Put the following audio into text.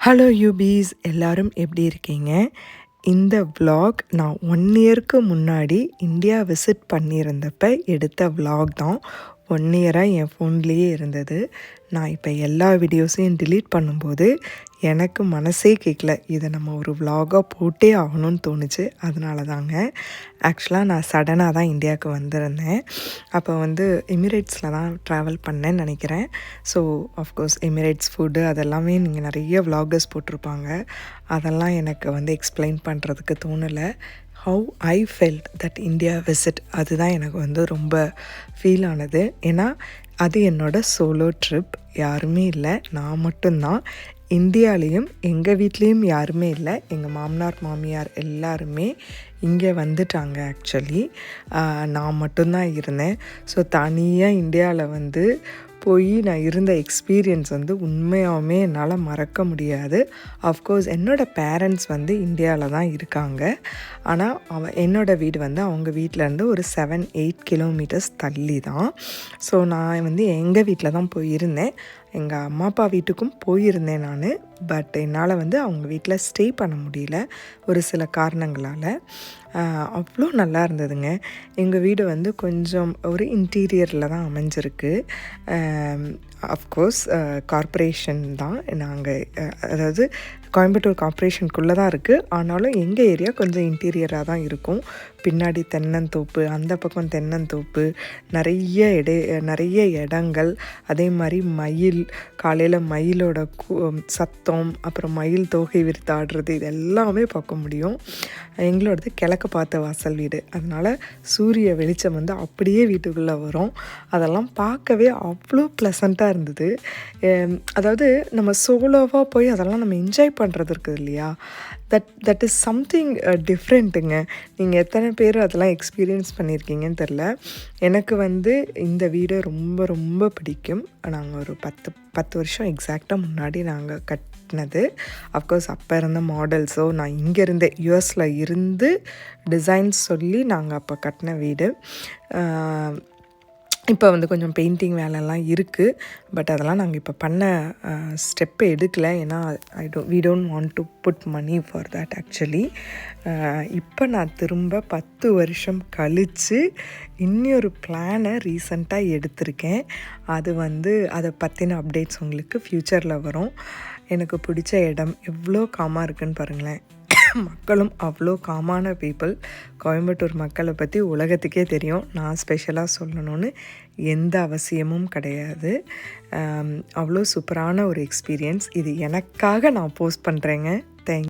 Hello யூபீஸ், எல்லாரும் எப்படி இருக்கீங்க? இந்த vlog நான் 1 இயருக்கு முன்னாடி இந்தியா விசிட் பண்ணியிருந்தப்ப எடுத்த vlog தான். 1 இயராக என் ஃபோன்லேயே இருந்தது. நான் இப்போ எல்லா வீடியோஸையும் delete பண்ணும்போது எனக்கு மனசே கேட்கல, இதை நம்ம ஒரு vlog-ஆ போட்டே ஆகணும்னு தோணுச்சு. அதனால தாங்க. ஆக்சுவலாக நான் சடனாக தான் இந்தியாவுக்கு வந்திருந்தேன். அப்போ எமிரேட்ஸில் தான் ட்ராவல் பண்ணேன்னு நினைக்கிறேன். ஸோ ஆஃப்கோர்ஸ் எமிரேட்ஸ் ஃபுட்டு அதெல்லாமே நீங்கள் நிறைய vloggers போட்டிருப்பாங்க. அதெல்லாம் எனக்கு எக்ஸ்பிளைன் பண்ணுறதுக்கு தோணலை. How I felt that India visit, அதுதான் எனக்கு ரொம்ப ஃபீல் ஆனது. ஏன்னா அது என்னோடய சோலோ ட்ரிப். யாருமே இல்லை, நான் மட்டும்தான். இந்தியாலேயும் எங்கள் வீட்லேயும் யாருமே இல்லை. எங்கள் மாமனார் மாமியார் எல்லாருமே இங்கே வந்துட்டாங்க. ஆக்சுவலி நான் மட்டும்தான் இருந்தேன். ஸோ தனியாக இந்தியாவில் போய் நான் இருந்த எக்ஸ்பீரியன்ஸ் உண்மையாகவுமே என்னால் மறக்க முடியாது. ஆஃப்கோர்ஸ் என்னோடய பேரண்ட்ஸ் இந்தியாவில் தான் இருக்காங்க. ஆனால் என்னோடய வீடு அவங்க வீட்டிலேருந்து ஒரு 7-8 கிலோமீட்டர்ஸ் தள்ளி தான். ஸோ நான் எங்கள் வீட்டில் தான் போயிருந்தேன். எங்கள் அம்மா அப்பா வீட்டுக்கும் போயிருந்தேன் நான். பட் என்னால் அவங்க வீட்டில் ஸ்டே பண்ண முடியல ஒரு சில காரணங்களால். அவ்வளோ நல்லா இருந்ததுங்க. எங்கள் வீடு கொஞ்சம் ஒரு இன்டீரியரில் தான் அமைஞ்சிருக்கு. அஃப்கோர்ஸ் கார்ப்பரேஷன் தான். நாங்கள் அதாவது கோயம்புத்தூர் கார்ப்பரேஷனுக்குள்ளே தான் இருக்குது. ஆனாலும் எங்கள் ஏரியா கொஞ்சம் இன்டீரியராக தான் இருக்கும். பின்னாடி தென்னந்தோப்பு, அந்த பக்கம் தென்னந்தோப்பு, நிறைய இடங்கள். அதே மாதிரி மயில், காலையில் மயிலோட சத்தம், அப்புறம் மயில் தோகை விரித்து ஆடுறது, இது எல்லாமே பார்க்க முடியும். எங்களோடது கிழக்கு பார்த்த வாசல் வீடு. அதனால் சூரிய வெளிச்சம் அப்படியே வீட்டுக்குள்ளே வரும். அதெல்லாம் பார்க்கவே அவ்வளோ ப்ளசண்ட்டாக இருந்தது. அதாவது நம்ம சோலோவாக போய் அதெல்லாம் நம்ம என்ஜாய் பண்ணுறது இருக்குது இல்லையா, தட் இஸ் சம்திங் டிஃப்ரெண்ட்டுங்க. நீங்கள் எத்தனை பேர் அதெல்லாம் எக்ஸ்பீரியன்ஸ் பண்ணியிருக்கீங்கன்னு தெரில. எனக்கு இந்த வீடு ரொம்ப ரொம்ப பிடிக்கும். நாங்கள் ஒரு 10 வருஷம் எக்ஸாக்டாக முன்னாடி நாங்கள் கட்டினது. அஃப்கோர்ஸ் அப்போ இருந்த மாடல்ஸோ, நான் இங்கேருந்தே யூஎஸில் இருந்து டிசைன்ஸ் சொல்லி நாங்கள் அப்போ கட்டின வீடு. இப்போ கொஞ்சம் பெயிண்டிங் வேலைலாம் இருக்குது. பட் அதெல்லாம் நாங்கள் இப்போ பண்ண ஸ்டெப்பு எடுக்கலை. ஏன்னா we don't want to put money for that actually. இப்போ நான் திரும்ப 10 வருஷம் கழித்து இன்னொரு பிளானை ரீசண்டாக எடுத்திருக்கேன். அதை பற்றின அப்டேட்ஸ் உங்களுக்கு ஃப்யூச்சரில் வரும். எனக்கு பிடிச்ச இடம் எவ்வளோ காமாக இருக்குன்னு பாருங்களேன். மக்களும் அவ்வளோ காமான பீப்புள். கோயம்புத்தூர் மக்களை பற்றி உலகத்துக்கே தெரியும். நான் ஸ்பெஷலாக சொல்லணும்னு எந்த அவசியமும் கிடையாது. அவ்வளோ சூப்பரான ஒரு எக்ஸ்பீரியன்ஸ். இது எனக்காக நான் போஸ்ட் பண்ணுறேங்க. தேங்க்யூ.